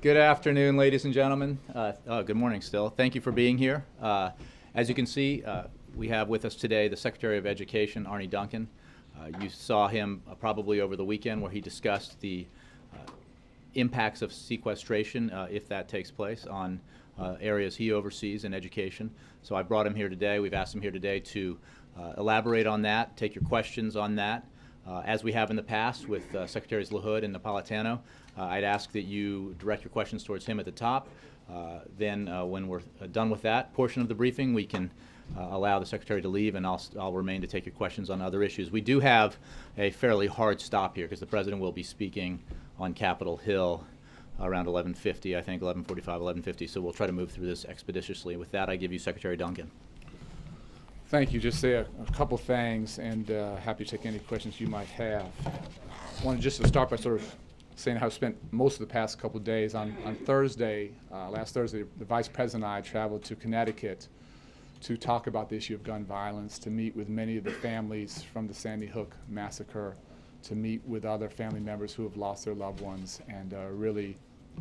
Good afternoon, ladies and gentlemen. Good morning still. Thank you for being here. As you can see, we have with us today the Secretary of Education, Arne Duncan. You saw him probably over the weekend where he discussed the impacts of sequestration, if that takes place, on areas he oversees in education. So I brought him here today. We've asked him here today to elaborate on that, take your questions on that. As we have in the past with Secretaries LaHood and Napolitano, I'd ask that you direct your questions towards him at the top. Then when we're done with that portion of the briefing, we can allow the Secretary to leave, and I'll remain to take your questions on other issues. We do have a fairly hard stop here because the President will be speaking on Capitol Hill around 11:50, I think, 11:45, 11:50, so we'll try to move through this expeditiously. With that, I give you Secretary Duncan. Thank you. Just say a couple things, and happy to take any questions you might have. I wanted just to start by sort of saying how I spent most of the past couple of days. On Thursday, last Thursday, the Vice President and I traveled to Connecticut to talk about the issue of gun violence, to meet with many of the families from the Sandy Hook massacre, to meet with other family members who have lost their loved ones, and really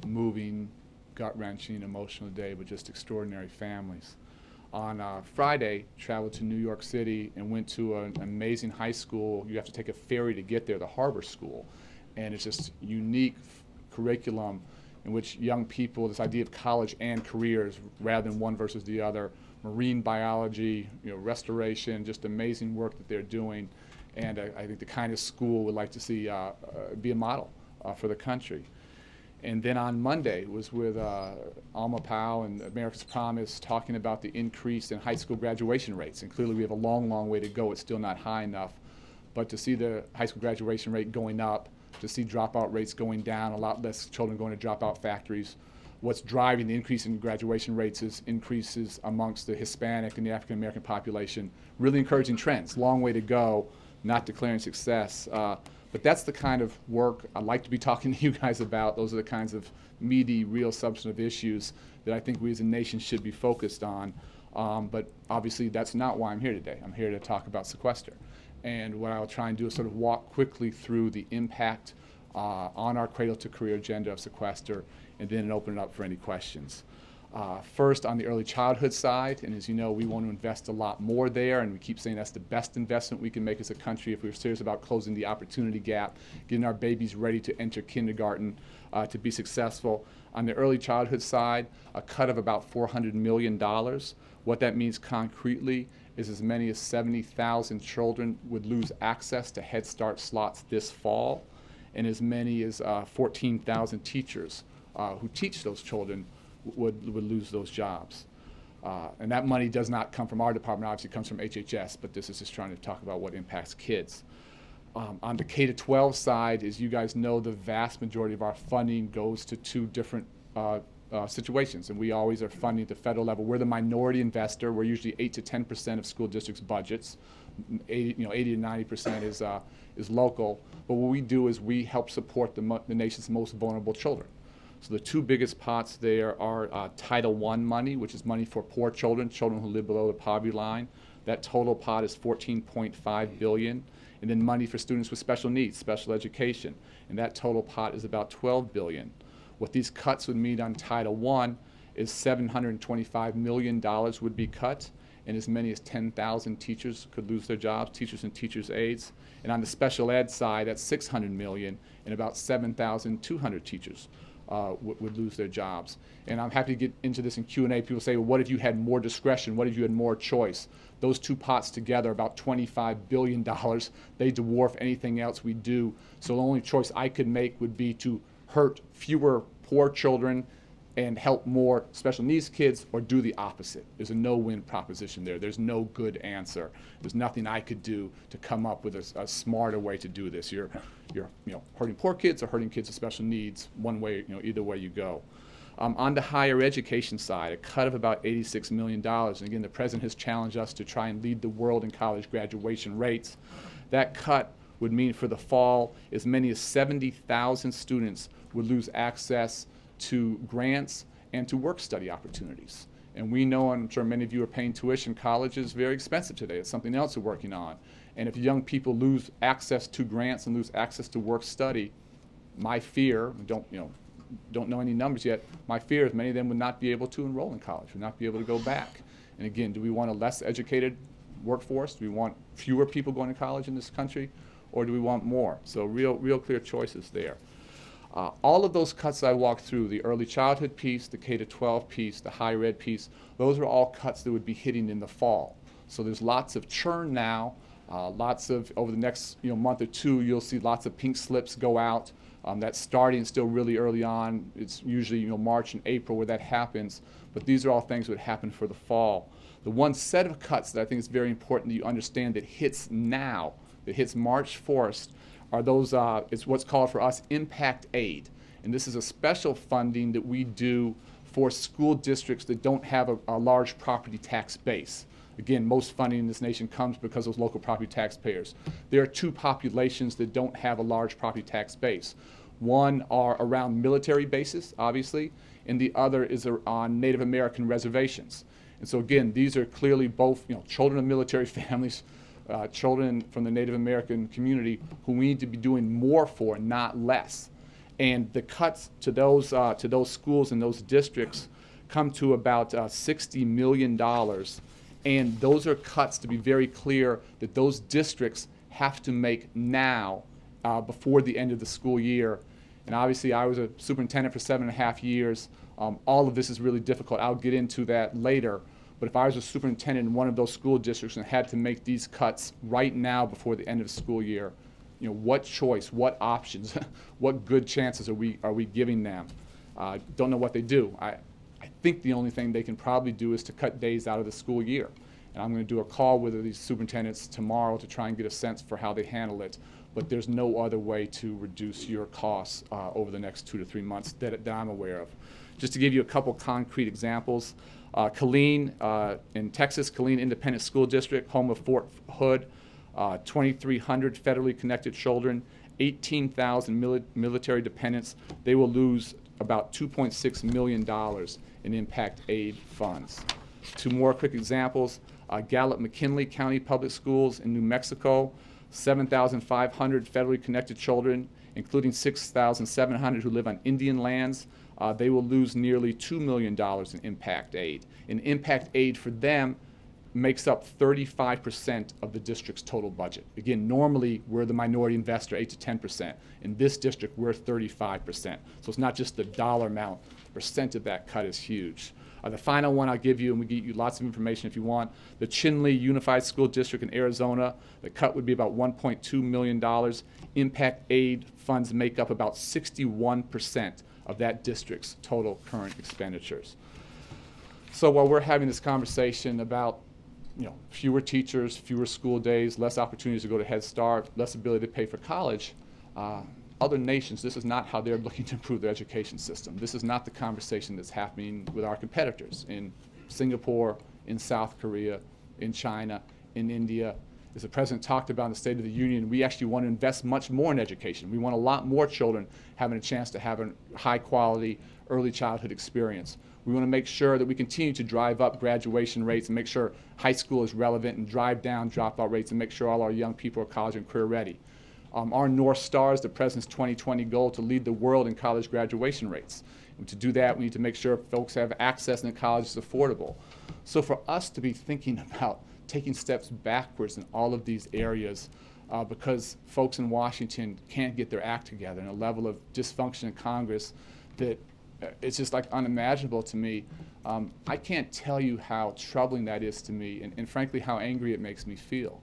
moving, gut-wrenching, emotional day, but just extraordinary families. On Friday, traveled to New York City and went to an amazing high school. You have to take a ferry to get there, the Harbor School. And it's just unique curriculum in which young people, this idea of college and careers rather than one versus the other, marine biology, restoration, just amazing work that they're doing. And I think the kind of school we'd like to see be a model for the country. And then on Monday was with Alma Powell and America's Promise, talking about the increase in high school graduation rates. And clearly we have a long, long way to go. It's still not high enough. But to see the high school graduation rate going up, to see dropout rates going down, a lot less children going to dropout factories. What's driving the increase in graduation rates is increases amongst the Hispanic and the African American population. Really encouraging trends. Long way to go, not declaring success. But that's the kind of work I'd like to be talking to you guys about. Those are the kinds of meaty, real substantive issues that I think we as a nation should be focused on. But obviously that's not why I'm here today. I'm here to talk about sequester. And what I'll try and do is sort of walk quickly through the impact on our cradle to career agenda of sequester, and then open it up for any questions. First, on the early childhood side, and as you know, we want to invest a lot more there, and we keep saying that's the best investment we can make as a country if we're serious about closing the opportunity gap, getting our babies ready to enter kindergarten to be successful. On the early childhood side, a cut of about $400 million. What that means concretely is as many as 70,000 children would lose access to Head Start slots this fall, and as many as 14,000 teachers who teach those children would lose those jobs. And that money does not come from our department, obviously it comes from HHS, but this is just trying to talk about what impacts kids. On the K-12 side, as you guys know, the vast majority of our funding goes to two different situations, and we always are funding at the federal level. We're the minority investor. We're usually 8 to 10% of school districts' budgets. 80 to 90% is local. But what we do is we help support the nation's most vulnerable children. So the two biggest pots there are Title I money, which is money for poor children, children who live below the poverty line. That total pot is $14.5 billion. And then money for students with special needs, special education. And that total pot is about $12 billion. What these cuts would mean on Title I is $725 million would be cut, and as many as 10,000 teachers could lose their jobs, teachers and teachers' aides. And on the special ed side, that's $600 million, and about 7,200 teachers would lose their jobs. And I'm happy to get into this in Q&A. People say, well, what if you had more discretion? What if you had more choice? Those two pots together, about $25 billion. They dwarf anything else we do. So the only choice I could make would be to hurt fewer poor children and help more special needs kids, or do the opposite. There's a no-win proposition there. There's no good answer. There's nothing I could do to come up with a smarter way to do this. You're hurting poor kids or hurting kids with special needs. One way, either way you go. On the higher education side, a cut of about $86 million. And again, the president has challenged us to try and lead the world in college graduation rates. That cut would mean for the fall, as many as 70,000 students would lose access to grants and to work-study opportunities. And we know, I'm sure many of you are paying tuition, college is very expensive today. It's something else we're working on. And if young people lose access to grants and lose access to work-study, my fear, don't know any numbers yet. My fear is many of them would not be able to enroll in college, would not be able to go back. And again, do we want a less educated workforce? Do we want fewer people going to college in this country? Or do we want more? So real clear choices there. All of those cuts I walked through, the early childhood piece, the K-12 piece, the higher ed piece, those are all cuts that would be hitting in the fall. So there's lots of churn now, lots of, over the next month or two, you'll see lots of pink slips go out. That's starting still really early on. It's usually March and April where that happens, but these are all things that would happen for the fall. The one set of cuts that I think is very important that you understand that hits now, that hits March 1st, are those, it's what's called for us impact aid. And this is a special funding that we do for school districts that don't have a large property tax base. Again, most funding in this nation comes because of local property taxpayers. There are two populations that don't have a large property tax base. One are around military bases, obviously, and the other is on Native American reservations. And so again, these are clearly both children of military families, children from the Native American community who we need to be doing more for, not less. And the cuts to those schools and those districts come to about $60 million. And those are cuts, to be very clear, that those districts have to make now before the end of the school year. And obviously, I was a superintendent for 7.5 years. All of this is really difficult. I'll get into that later. But if I was a superintendent in one of those school districts and had to make these cuts right now before the end of the school year, what choice, what options, what good chances are we giving them? Don't know what they do. I think the only thing they can probably do is to cut days out of the school year. And I'm going to do a call with these superintendents tomorrow to try and get a sense for how they handle it. But there's no other way to reduce your costs over the next 2 to 3 months that I'm aware of. Just to give you a couple concrete examples, Killeen in Texas, Killeen Independent School District, home of Fort Hood, 2,300 federally connected children, 18,000 military dependents. They will lose about $2.6 million in impact aid funds. Two more quick examples, Gallup-McKinley County Public Schools in New Mexico, 7,500 federally connected children, including 6,700 who live on Indian lands. They will lose nearly $2 million in impact aid. And impact aid for them makes up 35% of the district's total budget. Again, normally we're the minority investor, 8 to 10%. In this district, we're 35%. So it's not just the dollar amount, the percent of that cut is huge. The final one I'll give you, and we get you lots of information if you want, the Chinle Unified School District in Arizona, the cut would be about $1.2 million. Impact aid funds make up about 61% of that district's total current expenditures. So while we're having this conversation about fewer teachers, fewer school days, less opportunities to go to Head Start, less ability to pay for college, other nations, this is not how they're looking to improve their education system. This is not the conversation that's happening with our competitors in Singapore, in South Korea, in China, in India. As the President talked about in the State of the Union, we actually want to invest much more in education. We want a lot more children having a chance to have a high-quality early childhood experience. We want to make sure that we continue to drive up graduation rates and make sure high school is relevant and drive down dropout rates and make sure all our young people are college and career ready. Our North Star is the President's 2020 goal to lead the world in college graduation rates. And to do that, we need to make sure folks have access and that college is affordable. So for us to be thinking about taking steps backwards in all of these areas because folks in Washington can't get their act together and a level of dysfunction in Congress that it's just like unimaginable to me. I can't tell you how troubling that is to me and frankly how angry it makes me feel.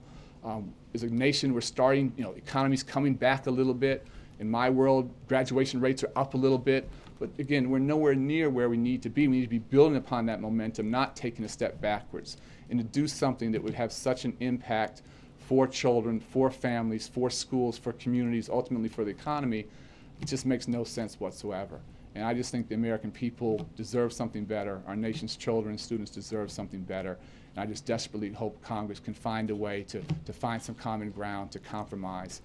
As a nation, we're starting, economy's coming back a little bit. In my world, graduation rates are up a little bit. But again, we're nowhere near where we need to be. We need to be building upon that momentum, not taking a step backwards. And to do something that would have such an impact for children, for families, for schools, for communities, ultimately for the economy, it just makes no sense whatsoever. And I just think the American people deserve something better. Our nation's children and students deserve something better. And I just desperately hope Congress can find a way to find some common ground, to compromise.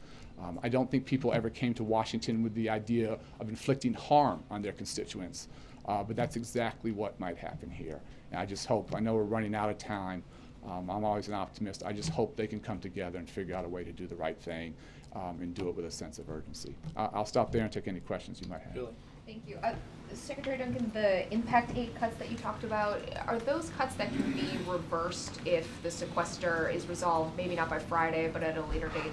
I don't think people ever came to Washington with the idea of inflicting harm on their constituents, but that's exactly what might happen here. And I just hope, I know we're running out of time, I'm always an optimist, I just hope they can come together and figure out a way to do the right thing and do it with a sense of urgency. I'll stop there and take any questions you might have. Billy. Thank you. Secretary Duncan, the impact aid cuts that you talked about, are those cuts that can be reversed if the sequester is resolved, maybe not by Friday, but at a later date?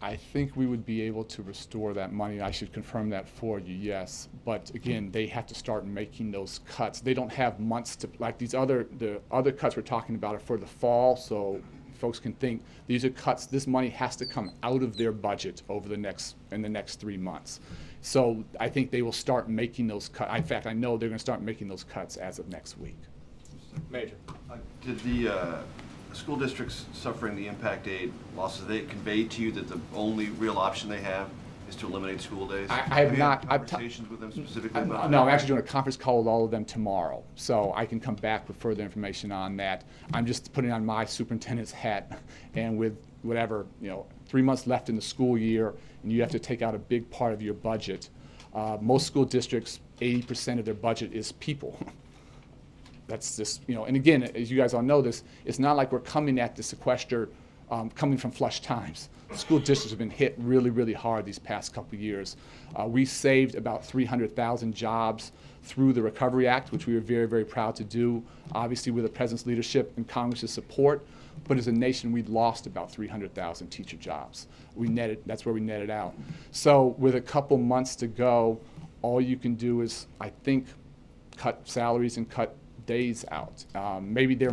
I think we would be able to restore that money. I should confirm that for you, yes. But again, they have to start making those cuts. They don't have months to, like the other cuts we're talking about are for the fall, so folks can think these are cuts, this money has to come out of their budget in the next 3 months. So I think they will start making those cuts. In fact, I know they're going to start making those cuts as of next week. Major. Did the school districts suffering the impact aid losses, they convey to you that the only real option they have is to eliminate school days? I have not. Have conversations with them specifically about that? No, I'm actually doing a conference call with all of them tomorrow, so I can come back with further information on that. I'm just putting on my superintendent's hat, and with whatever, 3 months left in the school year, and you have to take out a big part of your budget. Most school districts, 80% of their budget is people. That's just, and again, as you guys all know this, it's not like we're coming at the sequester coming from flush times. School districts have been hit really, really hard these past couple of years. We saved about 300,000 jobs through the Recovery Act, which we were very, very proud to do, obviously with the President's leadership and Congress's support. But as a nation, we'd lost about 300,000 teacher jobs. That's where we netted out. So with a couple months to go, all you can do is, I think, cut salaries and cut days out. Maybe there's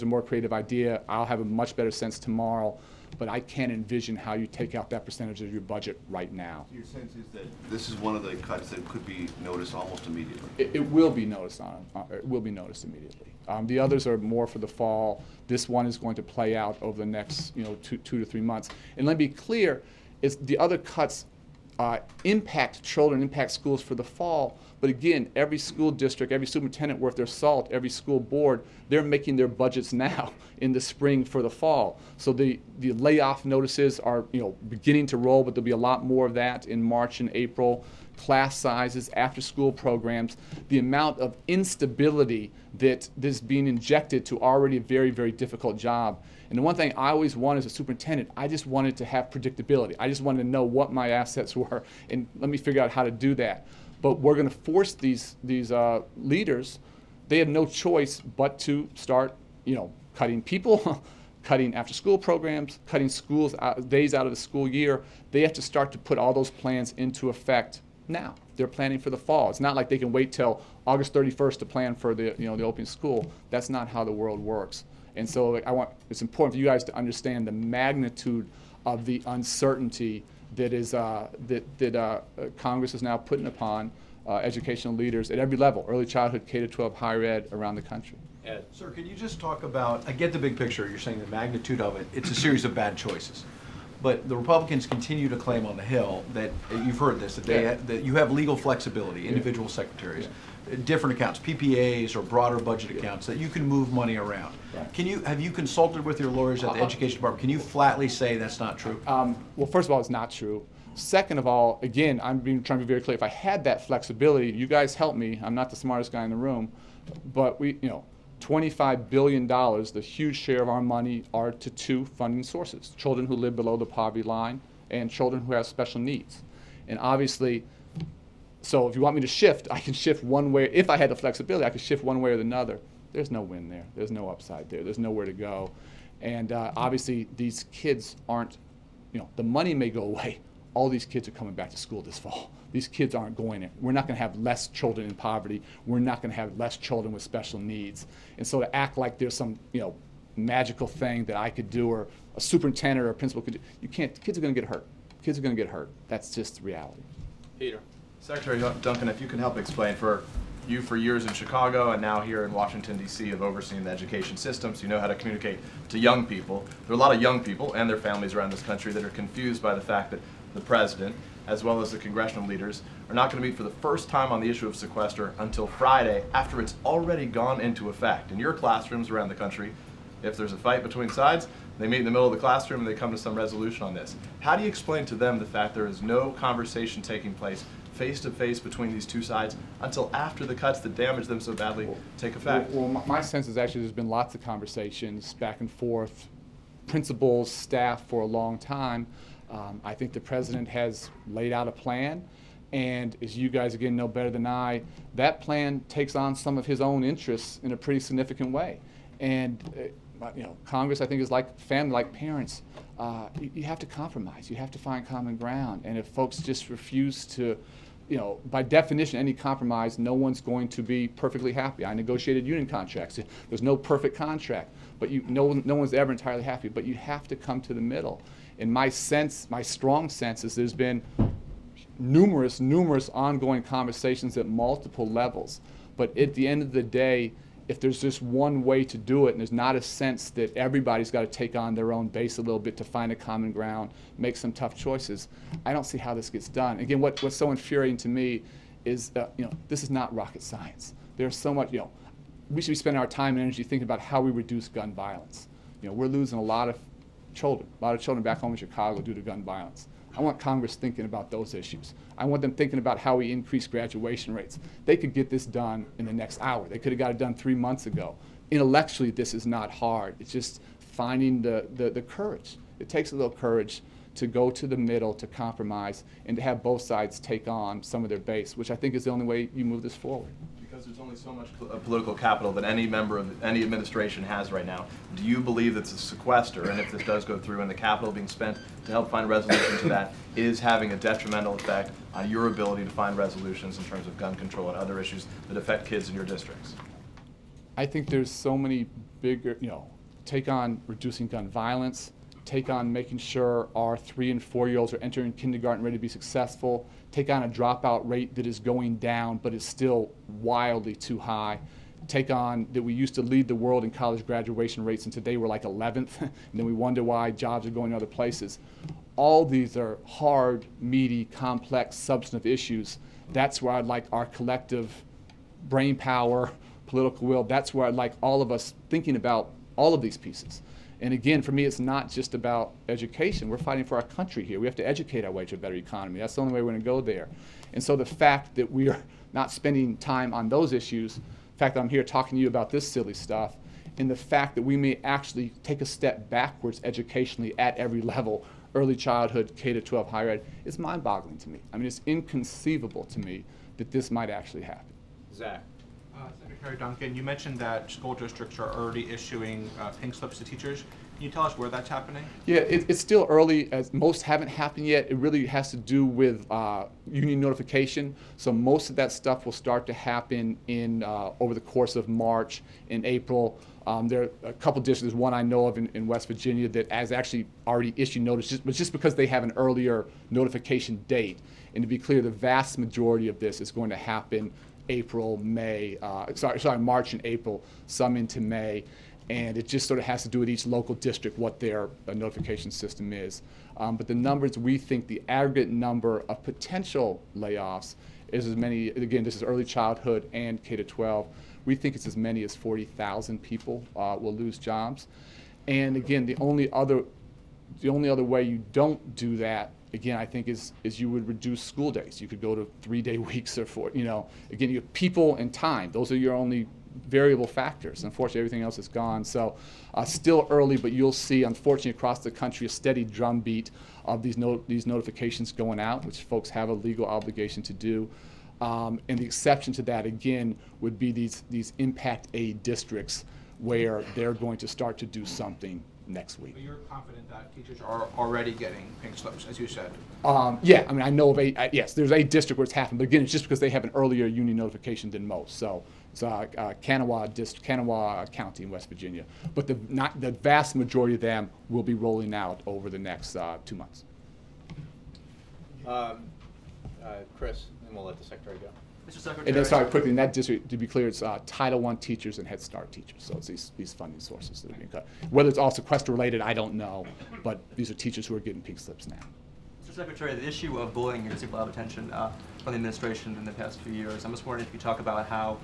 a more creative idea. I'll have a much better sense tomorrow, but I can't envision how you take out that percentage of your budget right now. Your sense is that this is one of the cuts that could be noticed almost immediately? It will be noticed it will be noticed immediately. The others are more for the fall. This one is going to play out over the next 2 to 3 months. And let me be clear, the other cuts impact children, impact schools for the fall. But again, every school district, every superintendent worth their salt, every school board, they're making their budgets now in the spring for the fall. So the layoff notices are beginning to roll, but there'll be a lot more of that in March and April. Class sizes, after school programs, the amount of instability that is being injected to already a very, very difficult job. And the one thing I always wanted as a superintendent, I just wanted to have predictability. I just wanted to know what my assets were, and let me figure out how to do that. But we're going to force these leaders. They have no choice but to start, cutting people, cutting after-school programs, cutting days out of the school year. They have to start to put all those plans into effect now. They're planning for the fall. It's not like they can wait till August 31st to plan for the opening school. That's not how the world works. And so it's important for you guys to understand the magnitude of the uncertainty that is that Congress is now putting upon educational leaders at every level, early childhood, K-12, higher ed around the country. Ed. Sir, can you just talk about, I get the big picture, you're saying the magnitude of it, it's a series of bad choices. But the Republicans continue to claim on the Hill that, you've heard this, that you have legal flexibility, individual secretaries, different accounts, PPAs or broader budget accounts, that you can move money around. Right. Have you consulted with your lawyers at the Education Department? Can you flatly say that's not true? Well, first of all, it's not true. Second of all, again, trying to be very clear. If I had that flexibility, you guys help me. I'm not the smartest guy in the room, but $25 billion, the huge share of our money are to 2 funding sources: children who live below the poverty line and children who have special needs. And obviously, so if you want me to shift, I can shift one way. If I had the flexibility, I could shift one way or another. There's no win there. There's no upside there. There's nowhere to go. And obviously, these kids aren't, the money may go away. All these kids are coming back to school this fall. These kids aren't going in. We're not going to have less children in poverty. We're not going to have less children with special needs. And so to act like there's some, magical thing that I could do or a superintendent or a principal could do, you can't. Kids are going to get hurt. Kids are going to get hurt. That's just the reality. Peter. Secretary Duncan, if you can help explain, for years in Chicago and now here in Washington, D.C., of overseeing the education system, so you know how to communicate to young people. There are a lot of young people and their families around this country that are confused by the fact that the president, as well as the congressional leaders, are not going to meet for the first time on the issue of sequester until Friday, after it's already gone into effect. In your classrooms around the country, if there's a fight between sides, they meet in the middle of the classroom and they come to some resolution on this. How do you explain to them the fact there is no conversation taking place face-to-face between these two sides until after the cuts that damage them so badly take effect? Well, my sense is actually there's been lots of conversations back and forth, principals, staff, for a long time. I think the president has laid out a plan, And as you guys again know better than I, that plan takes on some of his own interests in a pretty significant way. And Congress, I think, is like family, like parents. You have to compromise. You have to find common ground. And if folks just refuse to, by definition, any compromise, no one's going to be perfectly happy. I negotiated union contracts. There's no perfect contract, but no one's ever entirely happy. But you have to come to the middle. And my strong sense is there's been numerous ongoing conversations at multiple levels. But at the end of the day, if there's just one way to do it, and there's not a sense that everybody's got to take on their own base a little bit to find a common ground, make some tough choices, I don't see how this gets done. Again, what's so infuriating to me is, this is not rocket science. There's so much, we should be spending our time and energy thinking about how we reduce gun violence. We're losing a lot of children back home in Chicago due to gun violence. I want Congress thinking about those issues. I want them thinking about how we increase graduation rates. They could get this done in the next hour. They could have got it done 3 months ago. Intellectually, this is not hard. It's just finding the courage. It takes a little courage to go to the middle, to compromise, and to have both sides take on some of their base, which I think is the only way you move this forward. Because there's only so much political capital that any member of any administration has right now. Do you believe that the sequester, and if this does go through, and the capital being spent to help find resolution to that, is having a detrimental effect on your ability to find resolutions in terms of gun control and other issues that affect kids in your districts? I think there's so many bigger, take on reducing gun violence, take on making sure our 3- and 4-year-olds are entering kindergarten ready to be successful, take on a dropout rate that is going down but is still wildly too high, take on that we used to lead the world in college graduation rates and today we're like 11th, and then we wonder why jobs are going to other places. All these are hard, meaty, complex, substantive issues. That's where I'd like our collective brain power, political will, that's where I'd like all of us thinking about all of these pieces. And again, for me, it's not just about education. We're fighting for our country here. We have to educate our way to a better economy. That's the only way we're going to go there. And so the fact that we are not spending time on those issues, the fact that I'm here talking to you about this silly stuff, and the fact that we may actually take a step backwards educationally at every level, early childhood, K-12, higher ed, is mind-boggling to me. I mean, it's inconceivable to me that this might actually happen. Zach. Secretary Duncan, you mentioned that school districts are already issuing pink slips to teachers. Can you tell us where that's happening? Yeah, it's still early, as most haven't happened yet. It really has to do with union notification. So most of that stuff will start to happen in over the course of March and April. There are a couple districts, one I know of in West Virginia that has actually already issued notice, but just because they have an earlier notification date. And to be clear, the vast majority of this is going to happen April, May, March and April, some into May, and it just sort of has to do with each local district what their notification system is. But the numbers, we think the aggregate number of potential layoffs is as many, again, this is early childhood and K-12, we think it's as many as 40,000 people will lose jobs. And again, the only other way you don't do that, again, I think is you would reduce school days. You could go to 3-day weeks or 4, again, you have people and time. Those are your only variable factors. Unfortunately, everything else is gone. So still early, but you'll see, unfortunately, across the country, a steady drumbeat of these notifications going out, which folks have a legal obligation to do. And the exception to that, again, would be these impact aid districts where they're going to start to do something next week. But you're confident that teachers are already getting pink slips, as you said? Yeah, I mean, I know of yes, there's a district where it's happened, but again, it's just because they have an earlier union notification than most. So it's Kanawha County in West Virginia. But the vast majority of them will be rolling out over the next 2 months. Chris, and we'll let the Secretary go. Mr. Secretary. And then, sorry, quickly, in that district, to be clear, it's Title I teachers and Head Start teachers. So it's these funding sources that are being cut. Whether it's all sequester related, I don't know, but these are teachers who are getting pink slips now. Mr. Secretary, the issue of bullying has received a lot of attention from the administration in the past few years. I'm just wondering if you could talk about how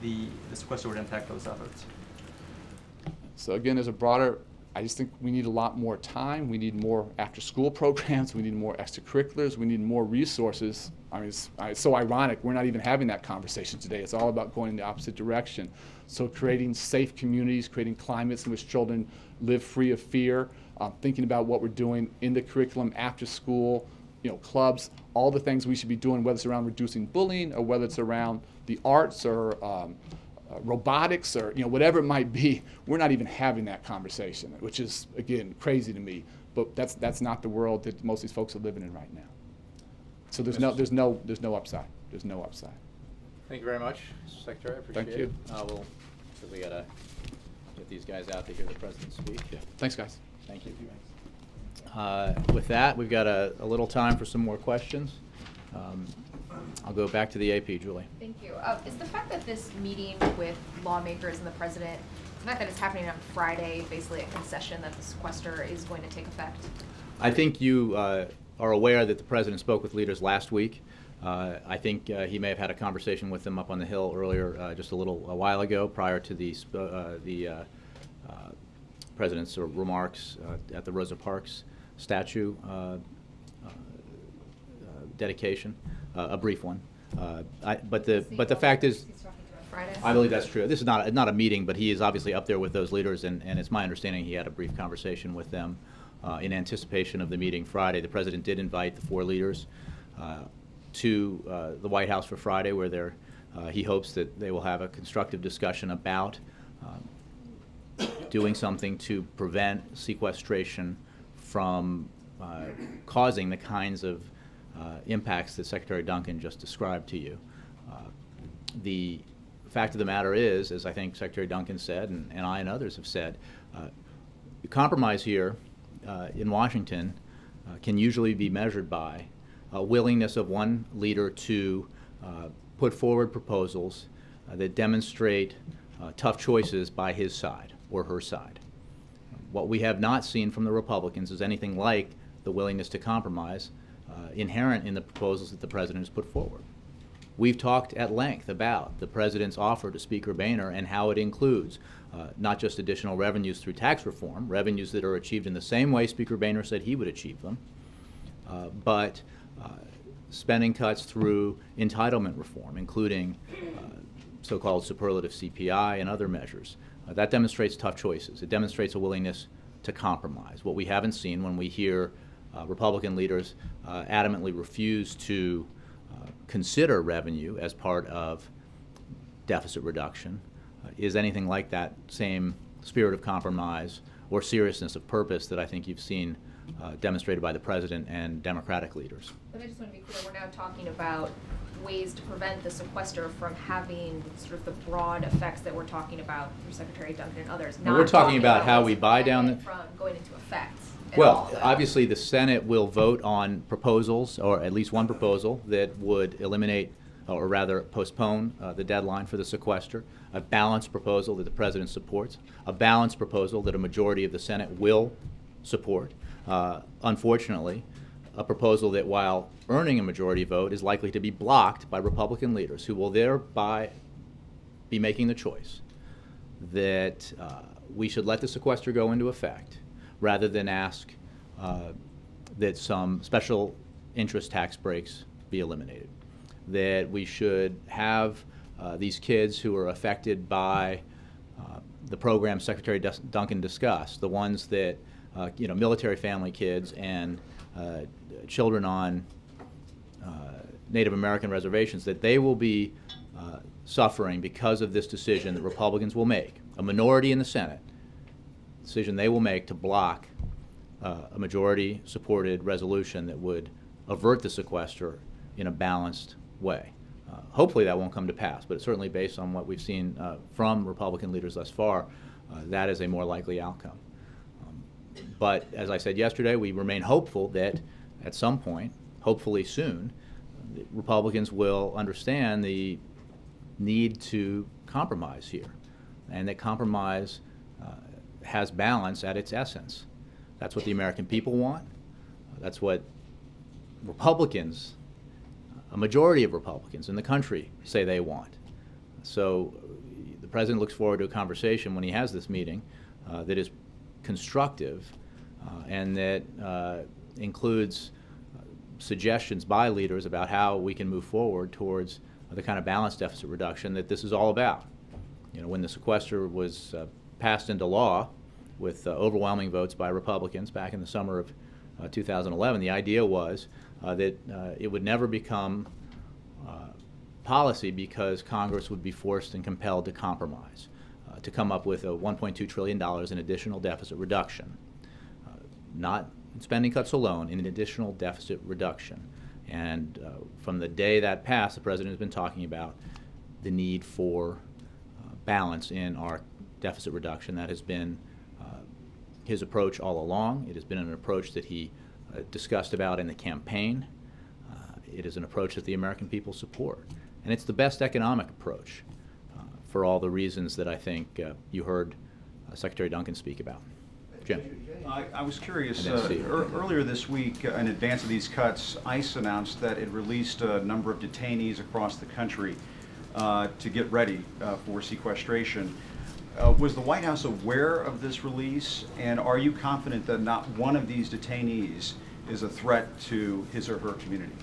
the sequester would impact those efforts. So again, there's a broader, I just think we need a lot more time. We need more after-school programs. We need more extracurriculars. We need more resources. I mean, it's so ironic. We're not even having that conversation today. It's all about going in the opposite direction. So creating safe communities, creating climates in which children live free of fear, thinking about what we're doing in the curriculum after school, clubs, all the things we should be doing, whether it's around reducing bullying or whether it's around the arts or robotics or whatever it might be. We're not even having that conversation, which is, again, crazy to me. But that's not the world that most of these folks are living in right now. So there's no upside. There's no upside. Thank you very much, Mr. Secretary. I appreciate Thank you. it. We gotta get these guys out to hear the president speak. Yeah. Thanks, guys. Thank you. With that, we've got a little time for some more questions. I'll go back to the AP, Julie. Thank you. Is the fact that this meeting with lawmakers and the president, the fact that it's happening on Friday, basically a concession that the sequester is going to take effect? I think you are aware that the president spoke with leaders last week. I think he may have had a conversation with them up on the Hill earlier, just a while ago, prior to the president's remarks at the Rosa Parks statue dedication, a brief one. But the fact is, I believe that's true. This is not a meeting, but he is obviously up there with those leaders, and it's my understanding he had a brief conversation with them in anticipation of the meeting Friday. The president did invite the 4 leaders to the White House for Friday, where he hopes that they will have a constructive discussion about doing something to prevent sequestration from causing the kinds of impacts that Secretary Duncan just described to you. The fact of the matter is, as I think Secretary Duncan said, and I and others have said, compromise here in Washington can usually be measured by a willingness of one leader to put forward proposals that demonstrate tough choices by his side or her side. What we have not seen from the Republicans is anything like the willingness to compromise inherent in the proposals that the president has put forward. We've talked at length about the president's offer to Speaker Boehner and how it includes not just additional revenues through tax reform, revenues that are achieved in the same way Speaker Boehner said he would achieve them, but spending cuts through entitlement reform, including so-called superlative CPI and other measures. That demonstrates tough choices. It demonstrates a willingness to compromise. What we haven't seen when we hear Republican leaders adamantly refuse to consider revenue as part of deficit reduction is anything like that same spirit of compromise or seriousness of purpose that I think you've seen demonstrated by the president and Democratic leaders. But I just want to be clear, we're now talking about ways to prevent the sequester from having sort of the broad effects that we're talking about through Secretary Duncan and others. Well, we're talking about how we buy down the... from going into effect. Well, obviously the Senate will vote on proposals, or at least one proposal, that would eliminate, or rather postpone the deadline for the sequester, a balanced proposal that the president supports, a balanced proposal that a majority of the Senate will support. Unfortunately, a proposal that, while earning a majority vote, is likely to be blocked by Republican leaders who will thereby be making the choice that we should let the sequester go into effect rather than ask that some special interest tax breaks be eliminated, that we should have these kids who are affected by the program Secretary Duncan discussed, the ones that military family kids and children on Native American reservations, that they will be suffering because of this decision that Republicans will make, a minority in the Senate, decision they will make to block a majority-supported resolution that would avert the sequester in a balanced way. Hopefully that won't come to pass, but certainly based on what we've seen from Republican leaders thus far, that is a more likely outcome. But as I said yesterday, we remain hopeful that at some point, hopefully soon, Republicans will understand the need to compromise here, and that compromise has balance at its essence. That's what the American people want. That's what Republicans, a majority of Republicans in the country, say they want. So the president looks forward to a conversation when he has this meeting that is constructive and that includes suggestions by leaders about how we can move forward towards the kind of balanced deficit reduction that this is all about. When the sequester was passed into law with overwhelming votes by Republicans back in the summer of 2011, the idea was that it would never become policy because Congress would be forced and compelled to compromise, to come up with a $1.2 trillion in additional deficit reduction. Not in spending cuts alone, in an additional deficit reduction. And from the day that passed, the President has been talking about the need for balance in our deficit reduction. That has been his approach all along. It has been an approach that he discussed about in the campaign. It is an approach that the American people support. And it's the best economic approach for all the reasons that I think you heard Secretary Duncan speak about. Jim. I was curious, And then Steve. earlier this week, in advance of these cuts, ICE announced that it released a number of detainees across the country to get ready for sequestration. Was the White House aware of this release, and are you confident that not one of these detainees is a threat to his or her community?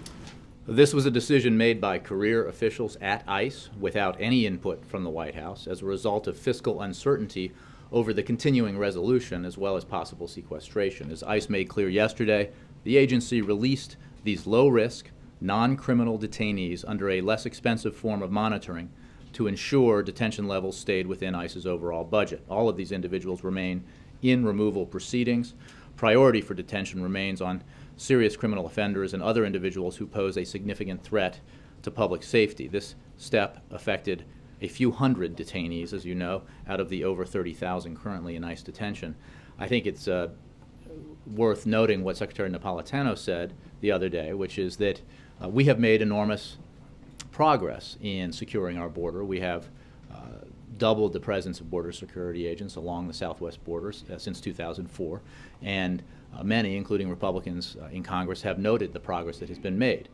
This was a decision made by career officials at ICE without any input from the White House as a result of fiscal uncertainty over the continuing resolution as well as possible sequestration. As ICE made clear yesterday, the agency released these low-risk, non-criminal detainees under a less expensive form of monitoring to ensure detention levels stayed within ICE's overall budget. All of these individuals remain in removal proceedings. Priority for detention remains on serious criminal offenders and other individuals who pose a significant threat to public safety. This step affected a few hundred detainees, as you know, out of the over 30,000 currently in ICE detention. I think it's worth noting what Secretary Napolitano said the other day, which is that we have made enormous progress in securing our border. We have doubled the presence of border security agents along the southwest borders since 2004, and many, including Republicans in Congress, have noted the progress that has been made.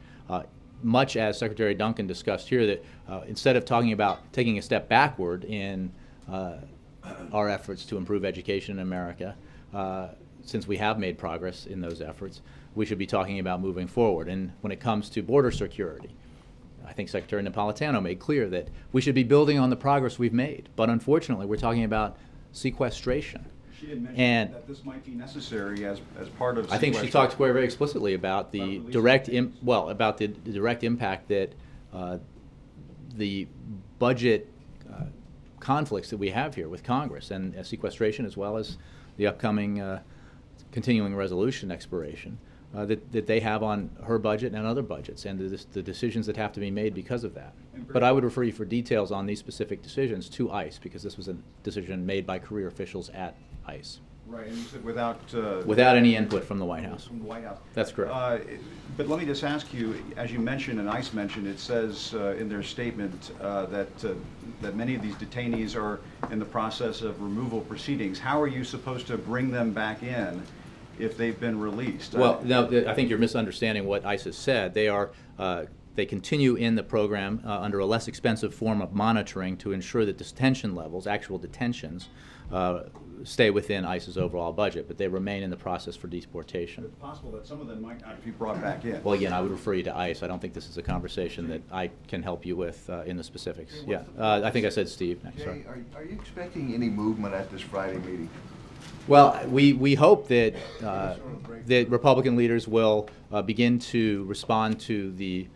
Much as Secretary Duncan discussed here, that instead of talking about taking a step backward in our efforts to improve education in America, since we have made progress in those efforts, we should be talking about moving forward. And when it comes to border security, I think Secretary Napolitano made clear that we should be building on the progress we've made. But unfortunately, we're talking about sequestration. She did mention And that this might be necessary as part of I think she talked very explicitly about the direct impact that the budget conflicts that we have here with Congress and sequestration, as well as the upcoming continuing resolution expiration, that they have on her budget and other budgets, and the decisions that have to be made because of that. But I would refer you for details on these specific decisions to ICE, because this was a decision made by career officials at ICE. Right, and you said without any input from the White House. From the White House. That's correct. But let me just ask you, as you mentioned and ICE mentioned, it says in their statement that many of these detainees are in the process of removal proceedings. How are you supposed to bring them back in if they've been released? Well, no, I think you're misunderstanding what ICE has said. They continue in the program under a less expensive form of monitoring to ensure that detention levels, actual detentions, stay within ICE's overall budget, but they remain in the process for deportation. It's possible that some of them might not be brought back in. Well, again, I would refer you to ICE. I don't think this is a conversation that I can help you with in the specifics. Yeah, I think I said Steve. Next, sorry. Jay, are you expecting any movement at this Friday meeting? Well, we hope that that Republican leaders will begin to respond to the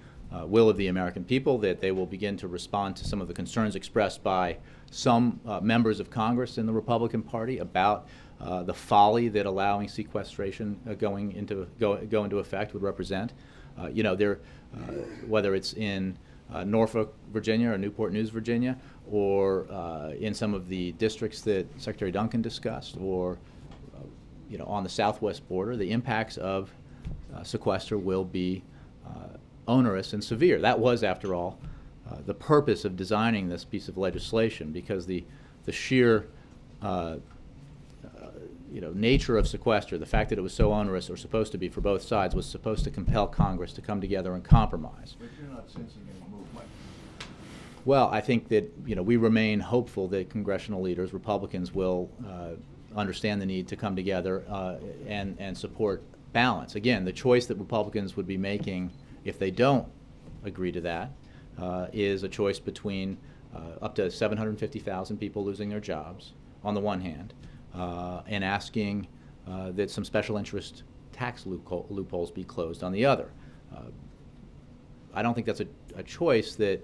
will of the American people, that they will begin to respond to some of the concerns expressed by some members of Congress in the Republican Party about the folly that allowing sequestration go into effect would represent. You know, whether it's in Norfolk, Virginia, or Newport News, Virginia, or in some of the districts that Secretary Duncan discussed, or you know, on the southwest border, the impacts of sequester will be onerous and severe. That was, after all, the purpose of designing this piece of legislation, because the sheer nature of sequester, the fact that it was so onerous, or supposed to be for both sides, was supposed to compel Congress to come together and compromise. But you're not sensing any movement. Well, I think that we remain hopeful that congressional leaders, Republicans, will understand the need to come together and support balance. Again, the choice that Republicans would be making if they don't agree to that is a choice between up to 750,000 people losing their jobs on the one hand, and asking that some special interest tax loopholes be closed on the other. I don't think that's a choice that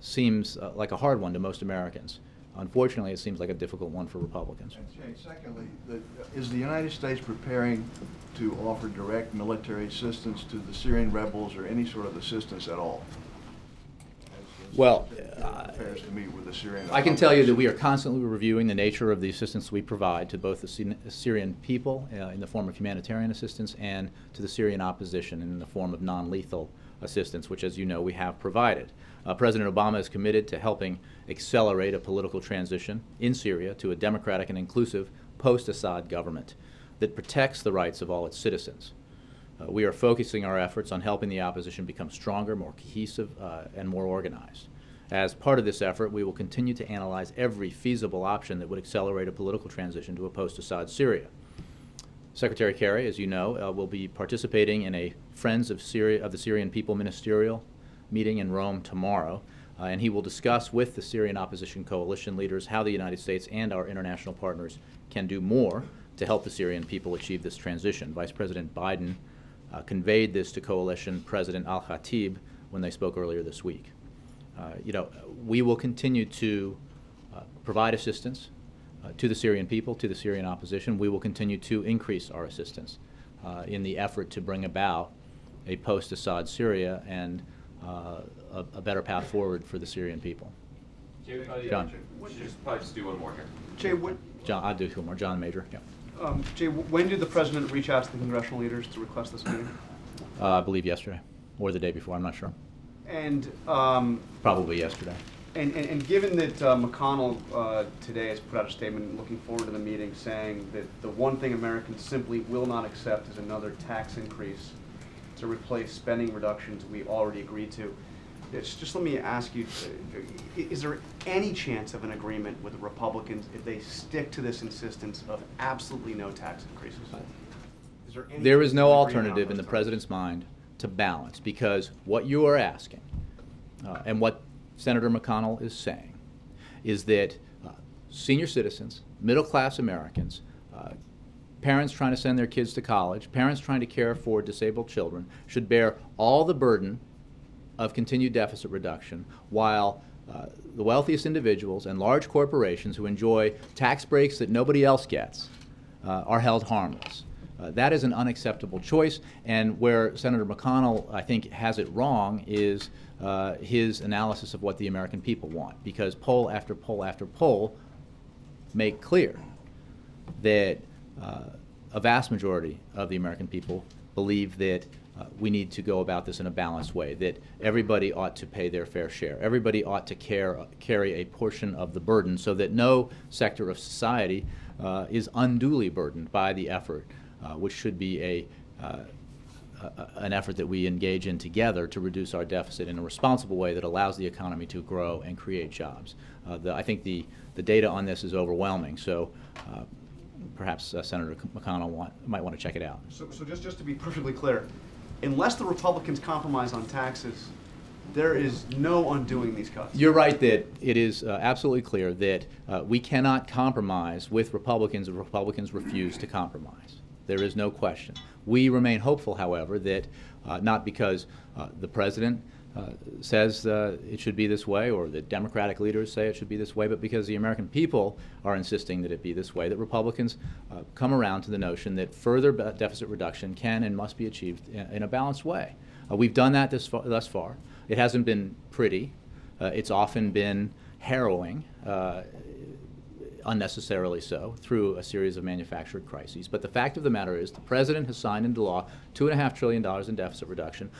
seems like a hard one to most Americans. Unfortunately, it seems like a difficult one for Republicans. And Jay, secondly, is the United States preparing to offer direct military assistance to the Syrian rebels or any sort of assistance at all? Well, Prepares to meet with the Syrian I can tell you that we are constantly reviewing the nature of the assistance we provide to both the Syrian people in the form of humanitarian assistance and to the Syrian opposition in the form of non-lethal assistance, which, as you know, we have provided. President Obama is committed to helping accelerate a political transition in Syria to a democratic and inclusive post-Assad government that protects the rights of all its citizens. We are focusing our efforts on helping the opposition become stronger, more cohesive, and more organized. As part of this effort, we will continue to analyze every feasible option that would accelerate a political transition to a post-Assad Syria. Secretary Kerry, as you know, will be participating in a Friends of the Syrian People ministerial meeting in Rome tomorrow, and he will discuss with the Syrian opposition coalition leaders how the United States and our international partners can do more to help the Syrian people achieve this transition. Vice President Biden conveyed this to coalition President al-Khatib when they spoke earlier this week. We will continue to provide assistance to the Syrian people, to the Syrian opposition. We will continue to increase our assistance in the effort to bring about a post-Assad Syria and a better path forward for the Syrian people. John. Probably just do one more here. Jay, John, I'll do two more. John Major. Yeah. Jay, when did the president reach out to the congressional leaders to request this meeting? I believe yesterday or the day before. I'm not sure. And probably yesterday. And given that McConnell today has put out a statement looking forward to the meeting, saying that the one thing Americans simply will not accept is another tax increase to replace spending reductions we already agreed to. Just let me ask you, is there any chance of an agreement with the Republicans if they stick to this insistence of absolutely no tax increases? There is no alternative in the president's mind to balance, because what you are asking and what Senator McConnell is saying is that senior citizens, middle-class Americans, parents trying to send their kids to college, parents trying to care for disabled children should bear all the burden of continued deficit reduction, while the wealthiest individuals and large corporations who enjoy tax breaks that nobody else gets are held harmless. That is an unacceptable choice, and where Senator McConnell, I think, has it wrong is his analysis of what the American people want, because poll after poll after poll make clear that a vast majority of the American people believe that we need to go about this in a balanced way, that everybody ought to pay their fair share. Everybody ought to carry a portion of the burden so that no sector of society is unduly burdened by the effort, which should be an effort that we engage in together to reduce our deficit in a responsible way that allows the economy to grow and create jobs. I think the data on this is overwhelming, so perhaps Senator McConnell might want to check it out. So just to be perfectly clear, unless the Republicans compromise on taxes, there is no undoing these cuts. You're right that it is absolutely clear that we cannot compromise with Republicans if Republicans refuse to compromise. There is no question. We remain hopeful, however, that not because the president says it should be this way, or the Democratic leaders say it should be this way, but because the American people are insisting that it be this way, that Republicans come around to the notion that further deficit reduction can and must be achieved in a balanced way. We've done that thus far. It hasn't been pretty. It's often been harrowing, unnecessarily so, through a series of manufactured crises. But the fact of the matter is the president has signed into law $2.5 trillion in deficit reduction.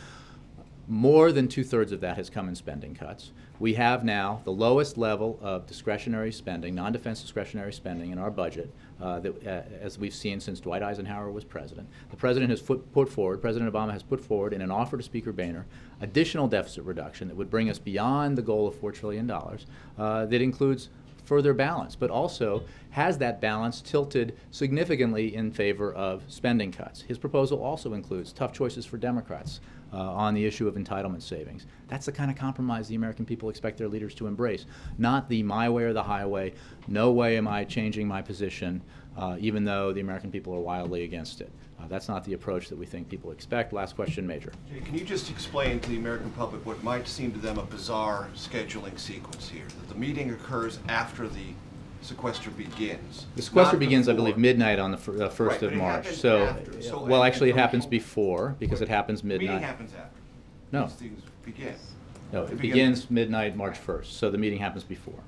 More than 2/3 of that has come in spending cuts. We have now the lowest level of discretionary spending, non-defense discretionary spending in our budget as we've seen since Dwight Eisenhower was president. The president has President Obama has put forward in an offer to Speaker Boehner additional deficit reduction that would bring us beyond the goal of $4 trillion that includes further balance, but also has that balance tilted significantly in favor of spending cuts. His proposal also includes tough choices for Democrats, on the issue of entitlement savings. That's the kind of compromise the American people expect their leaders to embrace, not the my way or the highway. No way am I changing my position, even though the American people are wildly against it. That's not the approach that we think people expect. Last question, Major. Okay, can you just explain to the American public what might seem to them a bizarre scheduling sequence here? That the meeting occurs after the sequester begins. The sequester not begins, I before. believe, midnight on the 1st Right, of but it March. happens So, after. So, well, and actually, it from- happens before because it happens The midnight. meeting happens after. No. These things begin. No, it begins midnight, March 1st. So the meeting happens before.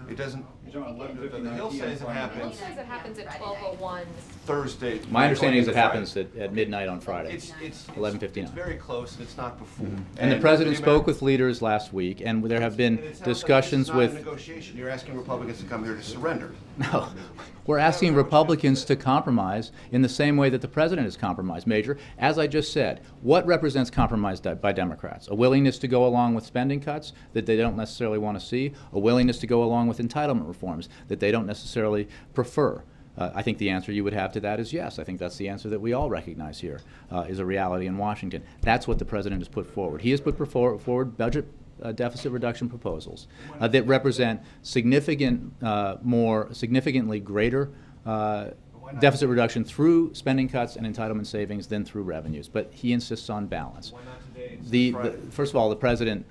It doesn't, You're talking about 11 the Hill says it He happens says it happens at 12:01. Thursday. My understanding is it Friday. happens at midnight on Friday. It's 11:59. It's very close, and it's not before. And the president the spoke Ameri- with leaders last week, and there have been And it sounds like discussions this is with. not a negotiation. You're asking Republicans to come here to surrender. No, we're asking Republicans to compromise in the same way that the president has compromised, Major. As I just said, what represents compromise by Democrats? A willingness to go along with spending cuts that they don't necessarily want to see, a willingness to go along with entitlement reforms that they don't necessarily prefer. I think the answer you would have to that is yes. I think that's the answer that we all recognize here is a reality in Washington. That's what the president has put forward. He has put forward budget deficit reduction proposals that represent significantly greater deficit reduction through spending cuts and entitlement savings than through revenues. But he insists on balance. Why not today instead of Friday? First of all, the president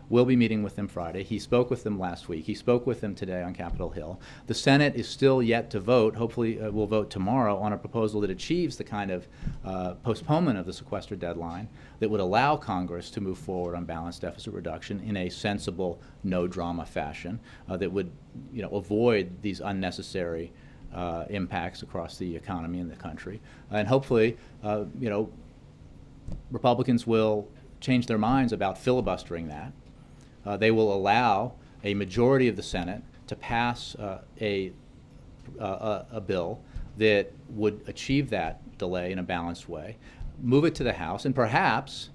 will be meeting with them Friday. He spoke with them last week. He spoke with them today on Capitol Hill. The Senate is still yet to vote. Hopefully, we'll vote tomorrow on a proposal that achieves the kind of postponement of the sequester deadline that would allow Congress to move forward on balanced deficit reduction in a sensible, no-drama fashion that would, avoid these unnecessary impacts across the economy and the country. And hopefully, Republicans will change their minds about filibustering that. They will allow a majority of the Senate to pass a bill that would achieve that delay in a balanced way, move it to the House, and perhaps,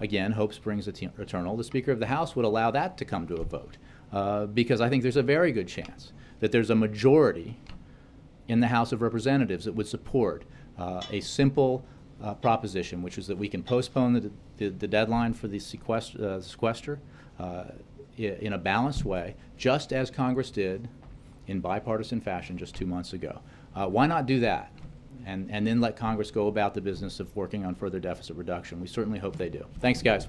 again, hope springs eternal, the Speaker of the House would allow that to come to a vote. Because I think there's a very good chance that there's a majority in the House of Representatives that would support a simple proposition, which is that we can postpone the deadline for the sequester in a balanced way, just as Congress did in bipartisan fashion just 2 months ago. Why not do that? And then let Congress go about the business of working on further deficit reduction. We certainly hope they do. Thanks, guys.